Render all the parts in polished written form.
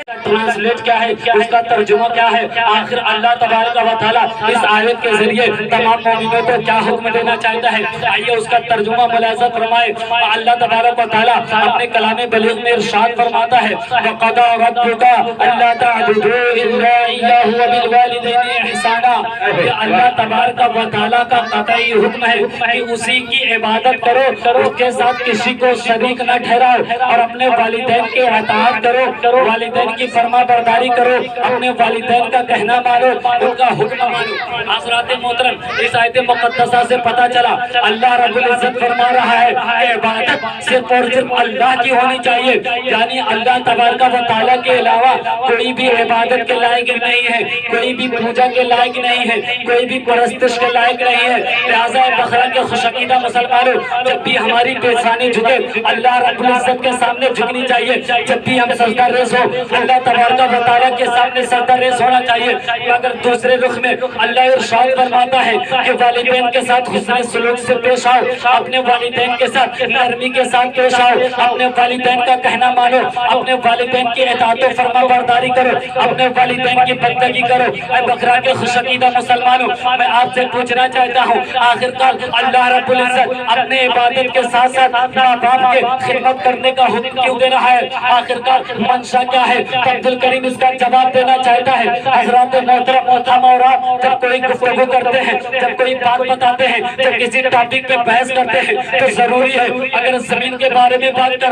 Translate کیا ہے، اس کا ترجمہ کیا ہے، آخر اللہ تبارک و تعالیٰ اس آیت کے ذریعے تمام مومنوں کو کیا حکم دینا چاہتا ہے، آئیے اس کا ترجمہ ملاحظہ فرمائے۔ اللہ تبارک و تعالیٰ اپنے کلام بلیغ میں ارشاد فرماتا ہے وَقَضَىٰ رَبُّكَ أَلَّا تَعْبُدُوا إِلَّا إِيَّاهُ وَبِالْوَالِدَيْنِ إِحْسَانًا۔ یہ اللہ تبارک و تعالیٰ کا قطعی حکم ہے کہ اسی کی عبادت کرو، اس کے ساتھ کسی کو شریک نہ ٹھہراؤ، اور اپنے والدین کے اطاعت کرو، والدین کی فرما برداری کرو، اپنے والدین کا کہنا مانو، ان کا حکم مانو۔ حضرات محترم، اس آیت مقدسہ سے پتہ چلا اللہ رب العزت فرما رہا ہے کہ عبادت صرف اور صرف اللہ کی ہونی چاہیے، یعنی اللہ تبارک و تعالیٰ کے علاوہ کوئی بھی عبادت کے لائق نہیں ہے، کوئی بھی پوجا کے لائق نہیں ہے، کوئی بھی پرستش کے لائق نہیں ہے۔ لہٰذا بقرہ کے خوشعقیدہ مسلمانوں، جب بھی ہماری پیشانی جھکے اللہ رب العزت کے سامنے جھکنی چاہیے، جب بھی ہم سجدہ ریز ہو اللہ تبارک و تعالیٰ کے سامنے سجدہ ریز ہونا چاہیے۔ مگر دوسرے رخ میں اللہ ارشاد فرماتا ہے کہ والدین کے ساتھ حسن سلوک سے پیش آؤ، اپنے والدین کے ساتھ نرمی کے ساتھ پیش آؤ، اپنے والدین کا کہنا مانو، اپنے والدین کی اطاعت و فرما برداری کرو، اپنے والدین کی بندگی کرو۔ اے بقرہ کے خوشعقیدہ مسلمانوں، میں آپ سے پوچھنا چاہتا ہوں آخرکار اللہ رب العزت اپنے عبادت کے ساتھ ساتھ ماں باپ کے خدمت کرنے کا حکم کیوں دے رہا ہے؟ آخرکار منشا کیا ہے؟ عبد الکریم اس کا جواب دینا چاہتا ہے۔ حضرات محترم، ہم اور آپ جب کوئی گفتگو کرتے ہیں، جب کوئی بات بتاتے ہیں، جب کسی ٹاپک پہ بحث کرتے ہیں تو ضروری ہے اگر زمین کے بارے میں بات کر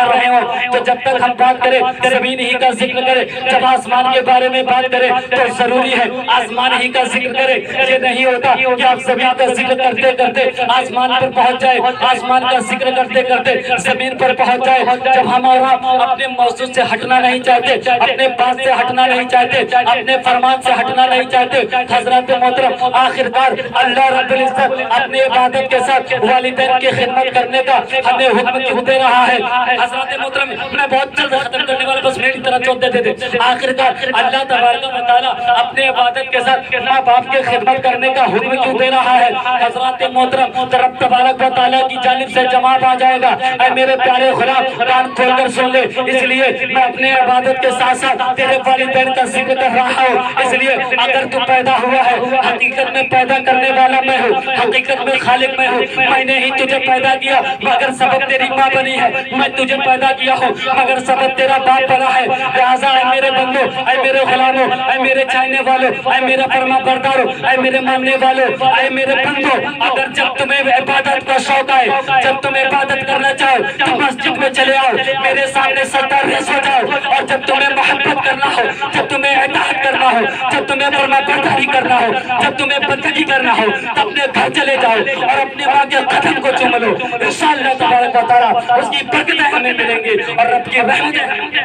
رہے ہوں تو جب تک ہم بات کریں زمین ہی کا ذکر کریں، جب آسمان کے بارے میں بات کریں تو ضروری ہے آسمان ہی کا ذکر کریں۔ یہ نہیں ہوتا کہ آپ زمین کا ذکر کرتے کرتے آسمان پر پہنچ جائے، آسمان کا ذکر کرتے کرتے زمین پر پہنچ جائے۔ جب ہم اور آپ اپنے موضوع سے ہٹنا نہیں چاہتے، اپنے بات سے ہٹنا نہیں چاہتے، اپنے فرمان سے ہٹنا نہیں چاہتے، حضرات محترم آخرکار اللہ رب العزت اپنے عبادت کے ساتھ والدین کی خدمت کرنے کا ہمیں حکم کیوں دے رہا ہے؟ حضرات محترم، میں بہت جلد ختم کرنے والا، بس میری طرح چوت دے دے۔ آخرکار اللہ تبارک و تعالیٰ اپنے عبادت کے ساتھ ماں باپ کی خدمت کرنے کا حکم کیوں دے رہا ہے؟ حضرات محترم، رب تبارک و تعالیٰ کی جانب سے جواب آ جائے گا۔ اے میرے پیارے غلام، کان کھول کر سن لے، اس لیے میں اپنے عبادت کے ساتھ ساتھ تیرے والدین کا ذکر کر رہا ہوں۔ اس لیے اگر تو پیدا ہوا ہے، حقیقت میں پیدا کرنے والا میں ہوں، حقیقت میں خالق میں ہوں۔ میں نے ہی تجھے پیدا کیا مگر سبب تیری ماں بنی ہے، میں تجھے پیدا کیا ہوں مگر سبب تیرا باپ بنا ہے۔ لہٰذا اے میرے بندو، اے میرے غلاموں، اے میرے چاہنے والوں، اے میرا فرما برداروں، اے میرے ماننے والوں، اے میرے بندو، اگر جب تمہیں عبادت کا شوق آئے، جب تم عبادت کرنا چاہو تو مسجد میں چلے آؤ، میرے سامنے سجدہ ریز ہو جاؤ، اور جب تمہیں محبت کرنا ہو، جب تمہیں اطاعت کرنا ہو، جب تمہیں فرما برداری کرنا ہو، جب تمہیں بندگی کرنا ہو تو اپنے گھر چلے جاؤ اور اپنے ماں کے قدم کو چوم لو۔ انشاءاللہ تبارک و تعالیٰ اس کی برکتیں ہمیں ملیں گی اور رب کی رحمتیں ہمیں ملیں گی۔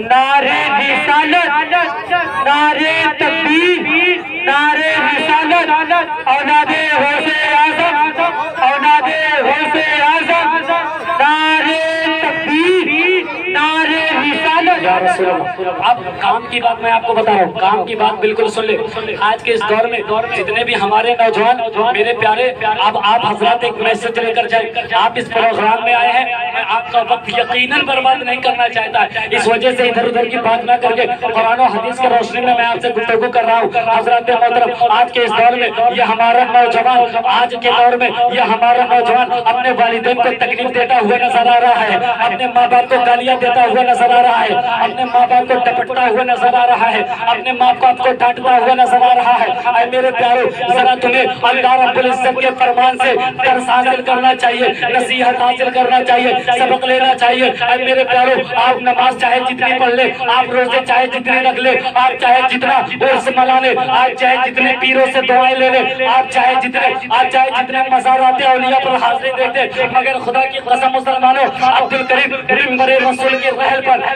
نعرے رسالت، نعرے تکبیر، نعرے رسالت، اولاد غوث اعظم، اولاد غوث اعظم، نعرے تکبیر، نعرے رسالت۔ یا رسول اللہ، اب کام کی بات میں آپ کو بتا رہا ہوں، کام کی بات بالکل سن لے۔ آج کے اس دور میں جتنے بھی ہمارے نوجوان میرے پیارے، اب آپ حضرات ایک میسج لے کر جائیں، آپ اس پروگرام میں آئے ہیں، میں آپ کا وقت یقیناً برباد نہیں کرنا چاہتا ہے، اس وجہ سے ادھر ادھر کی بات نہ کر کے قرآن و حدیث کے روشنی میں آپ سے گفتگو کر رہا ہوں۔ حضرات محترم، آج کے اس دور میں یہ ہمارا نوجوان، آج کے دور میں یہ ہمارا نوجوان اپنے والدین کو تکلیف دیتا ہوا نظر آ رہا ہے، اپنے ماں باپ کو گالیاں دیتا ہوا نظر آ رہا ہے، اپنے ماں باپ کو ڈپٹتا ہوا نظر آ رہا ہے، اپنے ماں باپ کو ڈانٹتا ہوا نظر آ رہا ہے۔ اے میرے پیارو، ذرا تمہیں اللہ رب العزت کے فرمان سے درس حاصل کرنا چاہیے، نصیحت حاصل کرنا چاہیے، سبق لینا چاہیے۔ اے میرے پیارو، آپ نماز چاہے جتنی پڑھ لے، آپ روزے چاہے جتنے رکھ لے، آپ چاہے جتنا عرس منا لے، آپ چاہے جتنے پیروں سے دعائیں لے لے، آپ چاہے جتنے مزارات اولیاء پر حاضری دیتے، مگر خدا کی قسم مسلمانوں، عبد الکریم ممبر رسول کی رحل پر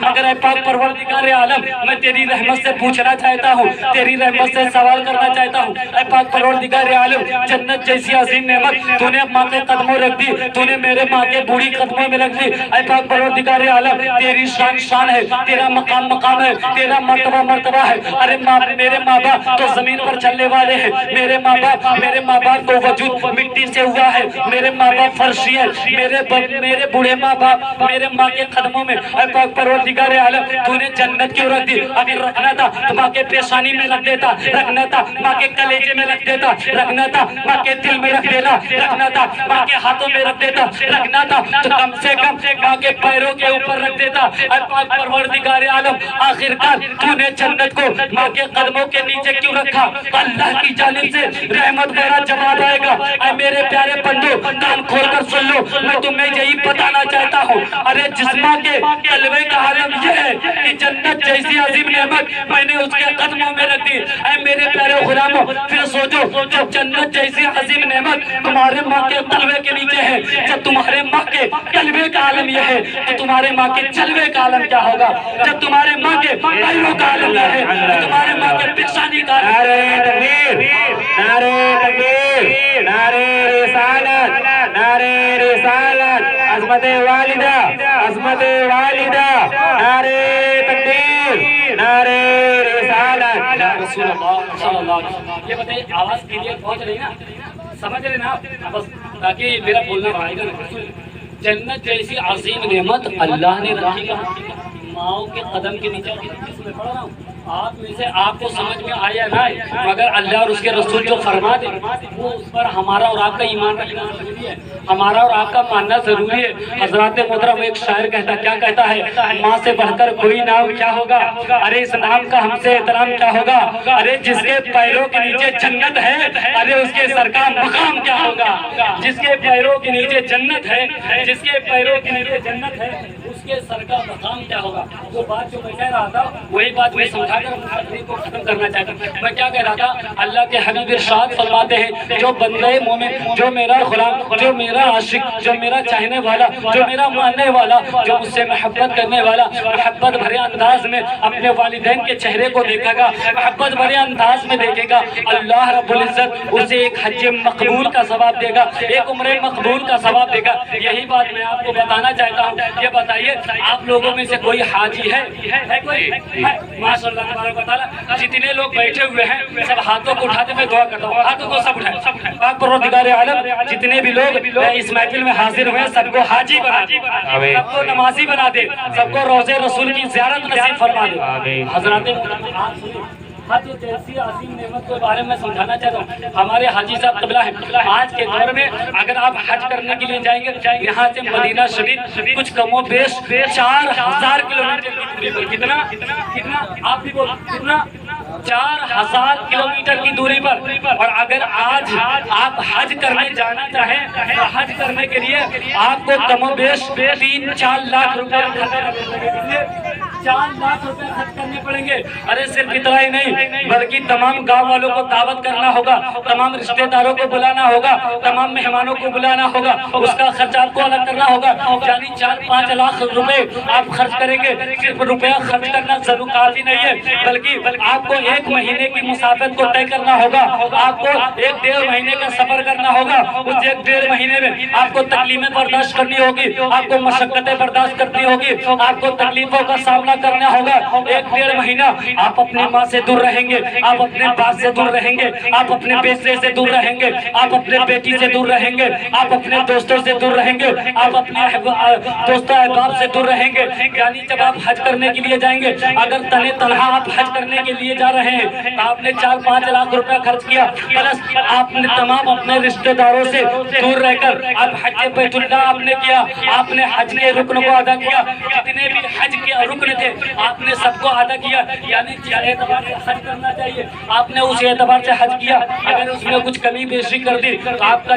مگر اے پاک پروردگار عالم میں تیری رحمت سے پوچھنا چاہتا ہوں، تیری رحمت سے سوال کرنا چاہتا ہوں۔ اے پاک پروردگار عالم جنت جیسی عظیم نعمت تو نے ماں کے قدموں رکھ دی، تو نے میرے ماں کے بوڑھی قدموں میں رکھ دی۔ اے پاک پروردگار عالم تیری شان شان ہے، تیرا مقام مقام ہے، تیرا مرتبہ مرتبہ ہے۔ ارے میرے ماں باپ تو زمین پر چلنے والے ہیں، میرے ماں باپ کو وجود مٹی سے ہوا ہے، میرے ماں باپ فرشی ہے، میرے بوڑھے ماں باپ میرے ماں کے قدموں میں۔ اے پاک پروردگار عالم تو نے جنت کیوں رکھ دی؟ اگر رکھنا تھا تو ماں کے پیشانی میں رکھ دیتا، رکھنا تھا ماں کے کلیجے میں رکھ دیتا، رکھنا تھا ماں کے دل میں رکھ دیتا، رکھنا تھا ماں کے ہاتھوں میں رکھ دیتا، رکھنا تھا تو کم سے کم ماں کے پیروں کے اوپر رکھ دیتا۔ اے پاک پروردگار عالم آخرکار تو نے جنت کو ماں کے قدموں کے نیچے کیوں رکھا؟ اللہ کی جانب سے رحمت میرا جواب آئے گا۔ اے میرے پیارے بندو کان کھول کر سن لو، میں تمہیں یہی بتانا چاہتا ہوں۔ ارے جسمہ کے قلبے کا عالم یہ ہے کہ جنت جیسی عظیم نعمت میں نے اس کے قدموں میں رکھ دی۔ اے میرے پیارے غلاموں پھر سوچو، جب جنت جیسی عظیم نعمت تمہارے ماں کے قلبے کے نیچے ہے، جب تمہارے ماں کے قلبے کا عالم یہ ہے تو تمہارے ماں کے جلوے کا عالم کیا ہوگا؟ جب تمہارے ماں کے پیروں کا عالم یہ ہے تو تمہارے ماں کے پیشانی کا عالم۔ نعرہ تکبیر، نعرہ تکبیر، نعرہ رسالت، نعرہ رسالت، عظمت والدہ، عظمت والدہ، نعرہ تکبیر، نعرہ رسالت۔ رسول اللہ صلی اللہ علیہ وسلم یہ بتائیے آواز کلیئر پہنچ رہی نا؟ سمجھ رہے نا بس تاکہ میرا بولنا آئے گا نا۔ جنت جیسی عظیم نعمت اللہ نے رکھی کہاں؟ ماؤں کے قدم کے نیچے میں پڑھ رہا ہوں۔ آپ میں سے آپ کو سمجھ میں آیا نہ آئے مگر اللہ اور اس کے رسول جو فرما دے وہ اس پر ہمارا اور آپ کا ایمان رکھنا ضروری ہے، ہمارا اور آپ کا ماننا ضروری ہے۔ حضرات محترم ایک شاعر کہتا کیا کہتا ہے؟ ماں سے بڑھ کر کوئی نام کیا ہوگا، ارے اس نام کا ہم سے احترام کیا ہوگا، ارے جس کے پیروں کے نیچے جنت ہے ارے اس کے سر کا مقام کیا ہوگا، جس کے پیروں کے نیچے جنت ہے، جس کے پیروں کے نیچے جنت ہے اس کے سر کا مقام کیا ہوگا۔ وہ بات جو میں کہہ رہا تھا وہی بات میں سمجھا کر تقریر کو ختم کرنا چاہتا ہوں۔ میں کیا کہہ رہا تھا؟ اللہ کے حبیب ارشاد فرماتے ہیں جو بندے مومن، جو میرا غلام، جو میرا عاشق، جو میرا چاہنے والا، جو میرا ماننے والا، جو مجھ سے محبت کرنے والا محبت بھرے انداز میں اپنے والدین کے چہرے کو دیکھے گا، محبت بھرے انداز میں دیکھے گا، اللہ رب العزت اسے ایک حج مقبول کا ثواب دے گا، ایک عمرہ مقبول کا ثواب دے گا۔ یہی بات میں آپ کو بتانا چاہتا ہوں۔ یہ بتائیے آپ لوگوں میں سے کوئی حاجی ہے کوئی؟ ماشاء اللہ تبارک و تعالیٰ جتنے لوگ بیٹھے ہوئے ہیں سب ہاتھوں کو اٹھاتے میں دعا کرتا ہوں، ہاتھوں کو سب اٹھائیں۔ پاک پروردگار عالم جتنے بھی لوگ اس محفل میں حاضر ہوئے سب کو حاجی بنا دے، سب کو نمازی بنا دے، سب کو روضے رسول کی زیارت نصیب فرما دے۔ حضرات حج جیسی عظیم نعمت کے بارے میں سمجھانا چاہتا ہوں۔ ہمارے حاجی صاحب قبلہ ہیں، آج کے دور میں اگر آپ حج کرنے کے لیے جائیں گے یہاں سے مدینہ شریف کچھ کم و بیش 4000 کلومیٹر کی دوری پر، کتنا آپ بھی بول، کتنا 4000 کلومیٹر کی دوری پر۔ اور اگر آج آپ حج کرنے جانا چاہیں تو حج کرنے کے لیے آپ کو کم و بیش 3-4 لاکھ روپے 4 لاکھ روپے خرچ کرنے پڑیں گے۔ ارے صرف اتنا ہی نہیں بلکہ تمام گاؤں والوں کو دعوت کرنا ہوگا، تمام رشتہ داروں کو بلانا ہوگا، تمام مہمانوں کو بلانا ہوگا، اس کا خرچ آپ کو الگ کرنا ہوگا۔ یعنی 4-5 لاکھ روپے آپ خرچ کریں گے۔ صرف روپیہ خرچ کرنا ضرور کافی نہیں ہے بلکہ آپ کو 1 مہینے کی مسافت کو طے کرنا ہوگا، آپ کو 1-1.5 مہینے کا سفر کرنا ہوگا۔ اس 1-1.5 مہینے میں آپ کو تکلیفیں برداشت کرنی ہوگی، آپ کو مشقتیں برداشت کرنی ہوگی، آپ کو تکلیفوں کا سامنا کرنا ہوگا۔ 1-1.5 مہینہ آپ اپنی ماں سے دور رہیں گے، آپ اپنے باپ سے دور رہیں گے، آپ اپنے بیٹے سے دور رہیں گے، آپ اپنے بیٹی سے دور رہیں گے، آپ اپنے دوستوں سے دور رہیں گے، آپ اپنے دوستوں احباب سے دور رہیں گے۔ یعنی جب آپ حج کرنے کے لیے جائیں گے اگر تنہا آپ حج کرنے کے لیے جا رہے ہیں آپ نے 4-5 لاکھ روپے خرچ کیا پلس آپ نے تمام اپنے رشتہ داروں سے دور رہ کر آپ حج بیت اللہ آپ نے کیا، آپ نے حج کے رکن کو ادا کیا۔ جتنے بھی حج کے رکن تھے آپ نے سب کو ادا کیا، یعنی جس اعتبار سے حج کرنا چاہیے آپ نے اس اعتبار سے حج کیا، اگر اس میں کچھ کمی بیشی کر دی تو آپ کا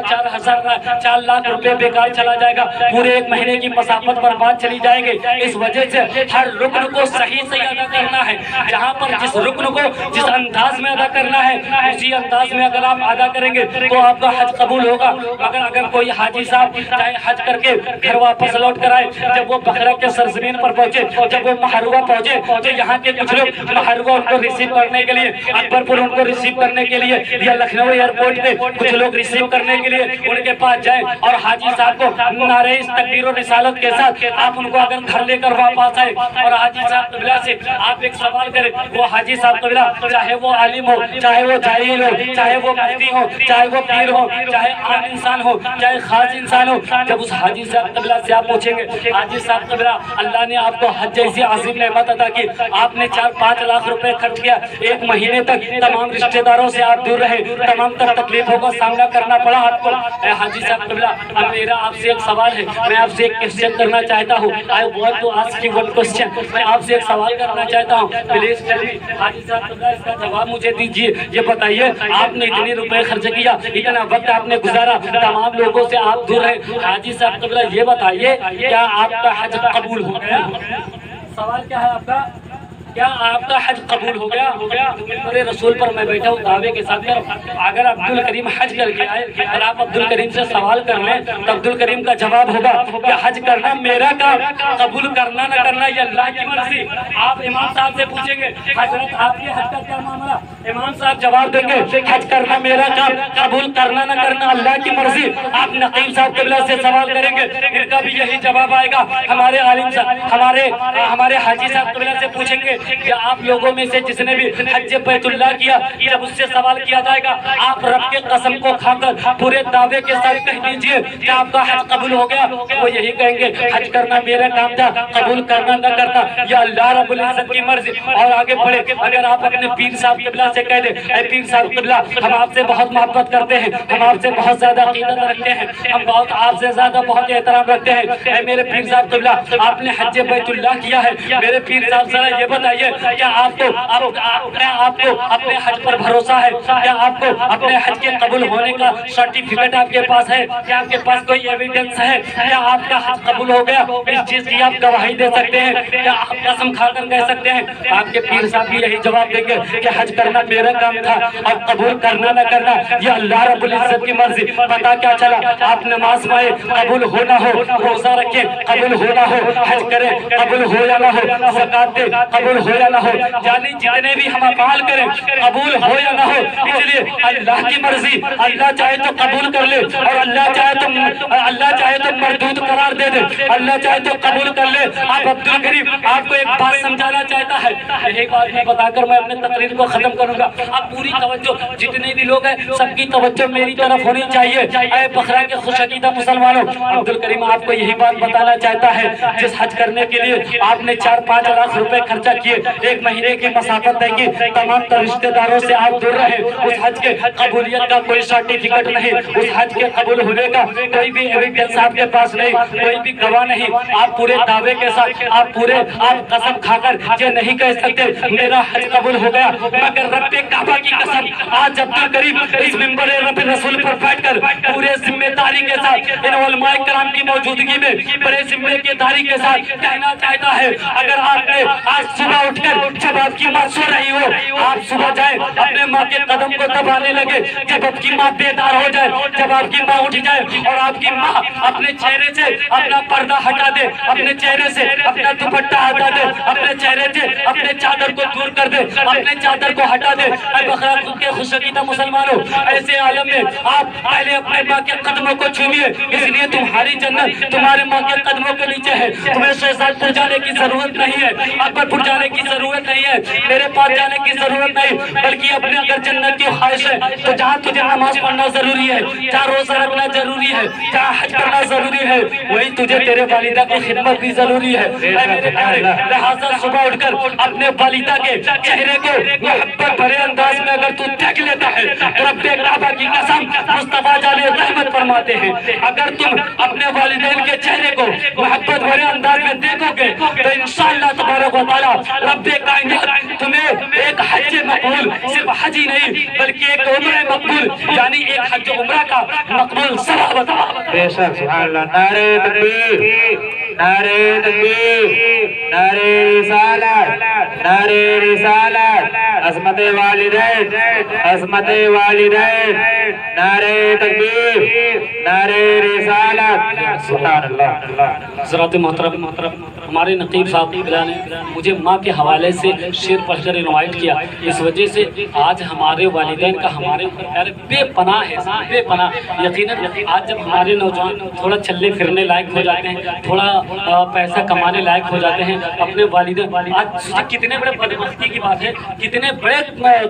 4 لاکھ روپے بیکار چلا جائے گا، پورے 1 مہینے کی مسافت برباد چلی جائے گی۔ اس وجہ سے ہر رکن کو صحیح ادا کرنا ہے، جہاں پر جس رکن کو جس انداز میں ادا کرنا ہے اسی انداز میں اگر آپ ادا کریں گے تو آپ کا حج قبول ہوگا۔ مگر اگر کوئی حاجی صاحب چاہے حج کر کے گھر واپس لوٹ کر آئے، جب وہ بحرہ کے سرزمین پر پہنچے، جب وہ مہروہ پہنچے تو یہاں کے کچھ لوگ مہروہ ان کو ریسیو کرنے کے لیے، اکبر پور ان کو ریسیو کرنے کے لیے یا لکھنؤ ایئرپورٹ پہ کچھ لوگ ریسیو کرنے کے لیے ان کے پاس جائیں اور حاجی صاحب کو نعرہ تکبیر و رسالت کے ساتھ آپ ان کو اگر گھر لے کر واپس آئے اور حاجی صاحب قبلہ سے آپ ایک سوال کریں، وہ حاجی صاحب قبلہ چاہے وہ عالم ہو، چاہے وہ جاہل ہو، چاہے وہ مفتی ہو، چاہے وہ پیر ہو، چاہے عام انسان ہو، چاہے خاص انسان ہو، جب اس حاجی صاحب قبلہ سے آپ پوچھیں گے حاجی صاحب قبلہ اللہ نے آپ کو حج جیسی عظیم نعمت عطا کی، آپ نے 4-5 لاکھ روپے خرچ کیا، 1 مہینے تک تمام رشتہ داروں سے آپ دور رہے، تمام تر تکلیفوں کا سامنا کرنا پڑا آپ کو، اے حاجی صاحب قبلہ اب میرا آپ سے ایک سوال ہے، میں آپ سے ایک کوسچن کرنا چاہتا ہوں، I want to ask you one question، میں آپ سے ایک سوال کرنا چاہتا ہوں، پلیز tell me، حاجی صاحب قبلہ اس کا جواب مجھے دیجئے، یہ بتائیے آپ نے اتنے روپے خرچ کیا، اتنا وقت آپ نے گزارا، تمام لوگوں سے آپ دور رہے، حاجی صاحب قبلہ یہ بتائیے کیا آپ کا حج قبول ہو گیا؟ سوال کیا ہے آپ کا؟ کیا آپ کا حج قبول ہو گیا؟ میرے رسول پر میں بیٹھا ہوں دعوے کے ساتھ، اگر عبدالکریم حج کر کے آئے اور آپ عبدالکریم سے سوال کر لیں تو عبدالکریم کا جواب ہوگا کہ حج کرنا میرا کام، قبول کرنا نہ کرنا یہ اللہ کی مرضی۔ آپ امام صاحب سے پوچھیں گے حضرت آپ کے حج کا کیا معاملہ، امام صاحب جواب دیں گے حج کرنا میرا کام، قبول کرنا نہ کرنا اللہ کی مرضی۔ آپ نقیب صاحب قبلہ سے سوال کریں گے ان کا بھی یہی جواب آئے گا۔ ہمارے عالم صاحب ہمارے حاجی صاحب قبلہ سے پوچھیں گے کہ آپ لوگوں میں سے جس نے بھی حج بیت اللہ کیا، جب اس سے سوال کیا جائے گا آپ رب کے قسم کو کھا کر پورے دعوے کے ساتھ کہہ دیجئے کہ آپ کا حج قبول ہو گیا، وہ یہی کہیں گے حج کرنا میرا کام تھا، قبول کرنا نہ کرنا یا اللہ رب العزت کی مرضی۔ اور آگے بڑھے اگر آپ اپنے پیر صاحب قبلہ سے کہہ دیں اے پیر صاحب قبلہ ہم آپ سے بہت محبت کرتے ہیں، ہم آپ سے بہت زیادہ عقیدت رکھتے ہیں، ہم آپ سے زیادہ بہت احترام رکھتے ہیں، اے میرے پیر صاحب قبلہ آپ نے حج بیت اللہ کیا ہے، میرے پیر صاحب ذرا یہ بتائیے کیا آپ کو اپنے حج پر بھروسہ ہے، کیا آپ کو اپنے حج کے قبول ہونے کا سرٹیفکیٹ آپ کے پاس ہے، کیا آپ کے پاس کوئی ایویڈنس ہے، کیا آپ کا حج قبول ہو گیا، اس چیز کی آپ گواہی دے سکتے ہیں، کیا آپ قسم کھا کر کہہ سکتے ہیں؟ آپ کے پیر صاحب بھی یہی جواب دیں گے کہ حج کرنا میرا کام تھا اور قبول کرنا نہ کرنا یہ اللہ رب العزت کی مرضی۔ پتا کیا چلا آپ نماز پڑھیں قبول ہو نہ ہو، روزہ رکھیں قبول ہو نہ ہو، حج کریں قبول ہو یا نہ ہو، زکات دیں قبول ہو یا نہ ہو، یعنی جتنے بھی ہم اعمال کریں قبول ہو یا نہ ہو، اس لیے اللہ کی مرضی، اللہ چاہے تو قبول کر لے اور اللہ چاہے تو مردود قرار دے دے، اللہ چاہے تو قبول کر لے۔ آپ عبدالکریم آپ کو ایک بات سمجھانا چاہتا ہے، یہی بات میں بتا کر میں اپنے تقریر کو ختم کروں گا۔ اب پوری توجہ جتنے بھی لوگ ہیں سب کی توجہ میری طرف ہونی چاہیے، اے بخرا کے خوش عقیدہ مسلمانوں، عبدالکریم آپ کو یہی بات بتانا چاہتا ہے جس حج کرنے کے لیے آپ نے 4-5 لاکھ روپے خرچہ کیے، 1 مہینے کی مسافت طے کی، تمام تر رشتہ داروں سے آپ دور رہے، اس حج کے قبولیت کا کوئی سرٹیفکیٹ نہیں، اس حج کے قبول ہونے کا کوئی بھی ایویڈنس آپ کے پاس نہیں، کوئی بھی گواہ نہیں، آپ پورے دعوے کے ساتھ آپ قسم کھا کر یہ نہیں کہہ سکتے میرا حج قبول ہو گیا، مگر رب کعبہ کی قسم آج عبدالکریم اس منبر رب رسول پر بیٹھ کر پورے ذمہ داری کے ساتھ ان علماء کرام کی موجودگی میں بڑے ذمہ داری کے ساتھ کہنا چاہتا ہے اگر آپ نے آج صبح اٹھ کر جب آپ کی ماں سو رہی ہو آپ صبح جائیں اپنے ماں کے قدم کو دبانے لگے، جب آپ کی ماں بیدار ہو جائے، جب آپ کی ماں اٹھ جائے اور آپ کی ماں اپنے چہرے سے اپنا پردہ ہٹا دے، اپنے چہرے سے اپنا دوپٹہ ہٹا دے، اپنے چہرے سے اپنے چادر کو دور کر دے، اپنے چادر کو ہٹا دے، اے بخرا کے خوش عقیدہ مسلمانوں ایسے عالم میں آپ پہلے اپنے ماں کے قدموں کو چھوئیے، اس لیے تمہاری جنت تمہارے ماں کے قدموں کے نیچے ہے، تمہیں شہزاد پور جانے کی ضرورت نہیں ہے، اکبر پور جانے جانے کی ضرورت نہیں ہے، میرے پاس جانے کی ضرورت نہیں، بلکہ اپنے اگر جنت کی خواہش ہے تو جہاں تجھے نماز پڑھنا ضروری ہے، جہاں روزہ رکھنا ضروری ہے، جہاں حج کرنا ضروری ہے، وہی تجھے تیرے والدہ کی خدمت بھی ضروری ہے۔ اے میرے پیارے، لہٰذا صبح اٹھ کر اپنے والدہ کے چہرے کو محبت بھرے انداز میں اگر تو دیکھ لیتا ہے تو رب کعبہ کی قسم مصطفیٰ جان رحمت فرماتے ہیں، اگر تم اپنے والدین کے چہرے کو محبت بھرے انداز میں دیکھو گے تو انشاءاللہ تبارک و تعالیٰ رب کائنات تمہیں ایک حج مقبول، صرف حج ہی نہیں بلکہ ایک عمرہ مقبول، یعنی ایک حج عمرہ کا مقبول ثواب عطا۔ بے شک، سبحان اللہ، نعرہ تکبیر، نعرہ تکبیر، نعرہ رسالت، نعرہ رسالت، عظمت والدین، عظمت والدین، نعرہ تکبیر، نعرہ رسالت، سبحان اللہ۔ حضرات محترم، ہمارے نقیب صاحب نے مجھے ماں کے حوالے سے شعر پڑھ کر انوائٹ کیا، اس وجہ سے آج ہمارے والدین کا ہمارے اوپر بے پناہ ہے، بے پناہ۔ یقیناً آج جب ہمارے نوجوان تھوڑا چلنے پھرنے لائق ہو جاتے ہیں، تھوڑا پیسہ کمانے لائق ہو جاتے ہیں، اپنے والدین، آج کتنے بڑے بدبختی کی بات ہے، کتنے بڑے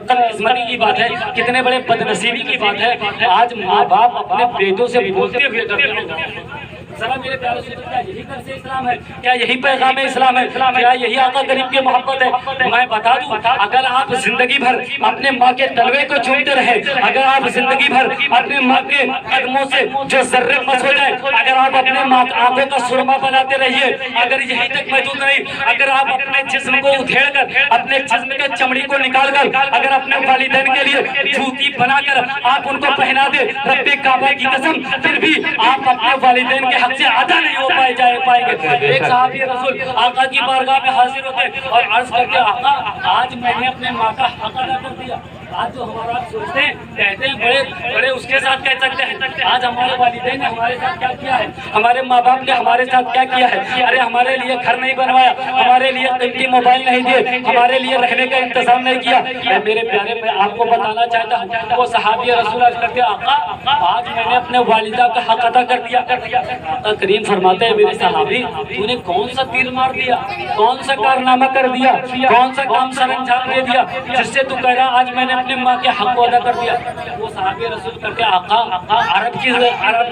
قسمتی کی بات ہے، کتنے بڑے بدنصیبی کی بات ہے، آج ماں باپ اپنے بیٹوں سے بولتے ہوئے ڈرتے ہیں۔ ذرا میرے پیارے سے کیا یہی درس اسلام ہے؟ کیا یہی پیغام اسلام ہے؟ کیا یہی آقا کریم کی محبت ہے؟ میں بتا دوں، اگر آپ زندگی بھر اپنے ماں کے تلوے کو چومتے رہے، اگر آپ زندگی بھر اپنے ماں کے قدموں سے جو ذرے مس ہو جائے، اگر آپ اپنے ماں آنکھوں کا سرما بناتے رہیے، اگر یہی تک محدود نہیں، اگر آپ اپنے جسم کو ادھیڑ کر، اپنے جسم کے چمڑی کو نکال کر اگر اپنے والدین کے لیے جوتی بنا کر آپ ان کو پہنا دے، رب کعبہ کی قسم پھر بھی آپ اپنے والدین کے حق سے ادا نہیں ہو پائیں گے۔ ایک صحابی رسول آقا کی بارگاہ میں حاضر ہوتے اور عرض کرتے، آقا آج میں نے اپنے ماں کا حق ادا کر دیا۔ آج جو ہمارا سوچتے ہیں، کہتے ہیں بڑے اس کے ساتھ کہہ سکتے ہیں، آج ہمارے والدین نے ہمارے ساتھ کیا کیا ہے، ہمارے ماں باپ نے ہمارے ساتھ کیا کیا ہے، ارے ہمارے لیے گھر نہیں بنوایا، ہمارے لیے قیمتی موبائل نہیں دیے، ہمارے لیے رکھنے کا انتظام نہیں کیا۔ میرے پیارے، میں آپ کو بتانا چاہتا ہوں، وہ صحابی رسول عرض کرتے، آقا آج میں نے اپنے والدہ کا حق ادا کر دیا۔ آقا کریم فرماتے ہیں، میرے صحابی تو نے کون سا تیر مار دیا، کون سا کارنامہ کر دیا، کون سا کام سر انجام دے دیا جس سے تو کہہ رہا آج میں نے اپنے ماں کے حق کو ادا کر دیا۔ وہ صحابی رسول کرتے، آقا عرب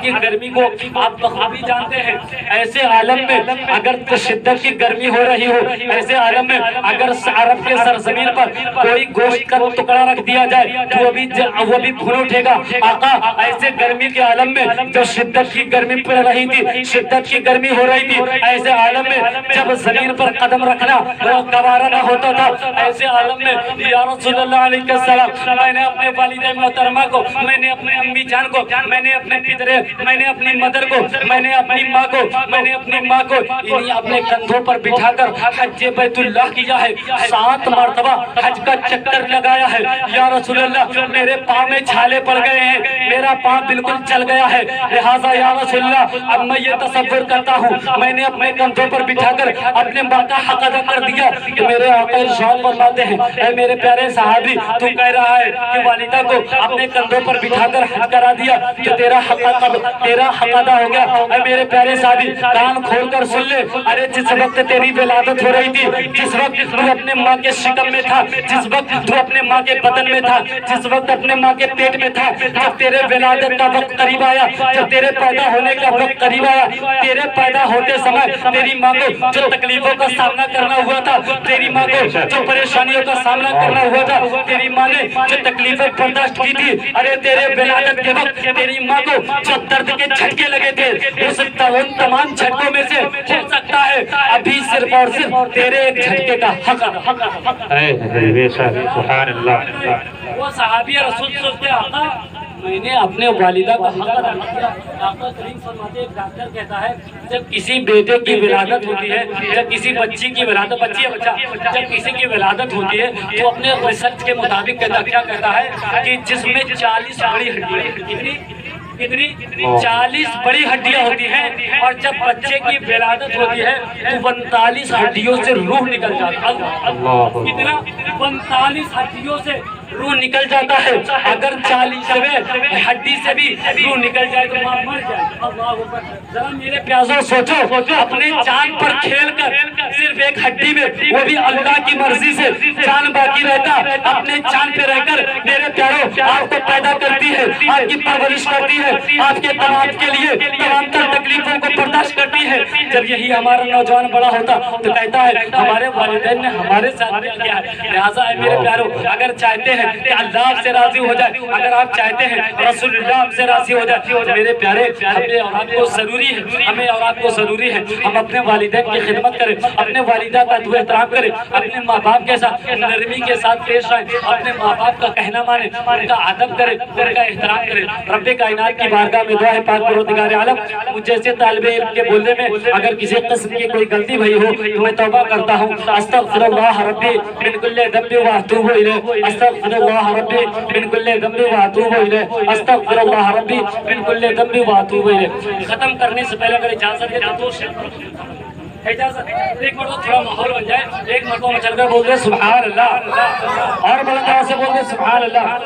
کی گرمی کو آپ بخوبی جانتے ہیں، ایسے عالم میں اگر شدت کی گرمی ہو رہی ہو، ایسے عالم میں اگر عرب کے سرزمین پر کوئی گوشت کا ٹکڑا رکھ دیا جائے تو وہ بھی بھون اٹھے گا۔ آقا ایسے گرمی کے عالم میں جو شدت کی گرمی پڑ رہی تھی، شدت کی گرمی ہو رہی تھی، ایسے عالم میں جب زمین پر قدم رکھنا گوارا نہ ہوتا تھا، ایسے عالم میں یا رسول اللہ علیہ السلام میں نے اپنے والدہ محترمہ کو، میں نے اپنے امی جان کو، میں نے اپنے پدرے، میں نے اپنی مدر کو، میں نے اپنی ماں کو، میں نے اپنی ماں کو انہیں اپنے کندھوں پر بٹھا کر حج بیت اللہ کیا ہے، 7 مرتبہ حج کا چکر لگایا ہے۔ یا رسول اللہ میرے پاؤں میں چھالے پڑ گئے ہیں، میرا پاؤں بالکل چل گیا ہے، لہٰذا یا رسول اللہ اب میں یہ تصور کرتا ہوں میں نے اپنے کندھوں پر بٹھا کر اپنے ماں کا حق ادا کر دیا کہ میرے آقا ارشاد فرماتے ہیں، اے میرے پیارے صحابی تو کہہ رہا ہے کہ والدہ کو اپنے کندھوں پر بٹھا کر حج کرا دیا تو تیرا حق ادا ہو گیا۔ اے میرے پیارے صحابی کان کھول کر سن لے، ارے جس وقت تیری ولادت ہو رہی تھی، جس وقت تو اپنے ماں کے شکم میں تھا، جس وقت تو اپنے ماں کے بدن میں تھا، جس وقت اپنے ماں کے پیٹ میں تھا، جب تیرے ولادت کا وقت قریب آیا، جب تیرے پیدا ہونے کا وقت قریب آیا، تیرے پیدا ہوتے سمے تیری ماں کو جو تکلیفوں کا سامنا کرنا ہوا تھا، تیری ماں کو جو پریشانیوں کا سامنا کرنا ہوا تھا، تیری ماں نے جو تکلیفیں برداشت کی تھی، ارے تیرے ولادت کے وقت تیری ماں کو جو درد کے جھٹکے لگے تھے، ان تمام جھٹکوں میں سے ہو سکتا ہے ابھی صرف اور صرف تیرے ایک جھٹکے کا حق اللہ۔ وہ صحابی رسول سوچتے، آقا میں نے اپنے والدہ کا حق ادا کیا۔ آقا کریم فرماتے، ایک ڈاکٹر کہتا ہے جب کسی بیٹے کی ولادت ہوتی ہے، جب کسی بچی کی ولادت، بچی ہے بچہ، جب کسی کی ولادت ہوتی ہے تو اپنے ریسرچ کے مطابق کیا کہتا ہے کہ جس میں 40 بڑی ہڈیاں، کتنی 40 بڑی ہڈیاں ہوتی ہیں، اور جب بچے کی ولادت ہوتی ہے تو 45 ہڈیوں سے روح نکل جاتا ہے۔ کتنا؟ 45 ہڈیوں سے روح نکل جاتا ہے۔ اگر 40ویں ہڈی سے بھی روح نکل جائے تو ماں مر جائے۔ اللہ اکبر۔ ذرا میرے پیازوں سوچو، اپنے جان پر کھیل کر صرف ایک ہڈی میں، وہ بھی اللہ کی مرضی سے جان باقی رہتا، اپنے جان پہ رہ کر میرے پیاروں آپ کو پیدا کرتی ہے، آپ کی پرورش کرتی ہے، آپ کے تمام کے لیے تمام تر تکلیفوں کو برداشت کرتی ہے۔ جب یہی ہمارا نوجوان بڑا ہوتا تو کہتا ہے ہمارے والدین نے ہمارے ساتھ کیا ہے، لہٰذا اے میرے پیاروں اگر چاہتے ہیں کہ اللہ آپ سے راضی ہو جائے، اگر آپ چاہتے ہیں رسول اللہ آپ سے راضی ہو جائے، تو میرے پیارے ہمیں اور آپ کو ضروری ہے، ہمیں اور آپ کو ضروری ہے ہم اپنے والدین کی خدمت کریں، اپنے والدہ کا ادب احترام کریں، اپنے ماں باپ کے ساتھ نرمی کے ساتھ پیش آئیں، اپنے ماں باپ کا کہنا مانیں، ان کا ادب کریں، ان کا احترام کریں۔ رب کائنات کی بارگاہ میں دعا ہے پاک پروردگار عالم مجھ جیسے طالب علم کے بولنے میں اگر کسی قسم کی کوئی غلطی بھئی ہو تو میں توبہ کرتا ہوں، استغفر اللہ ربی من کل ذنب واتوب الیہ، استغفر اللہ ربی من کل ذنب واتوب الیہ، استغفر اللہ ربی من کل ذنب واتوب الیہ۔ ختم کرنے سے پہلے اگر اجازت ہے تو دو شعر اجازت ایک مرتبہ تھوڑا ماحول بن جائے، ایک مرتبہ چل کر بول دے سبحان اللہ، اور بلند آواز سے بول دے سبحان اللہ۔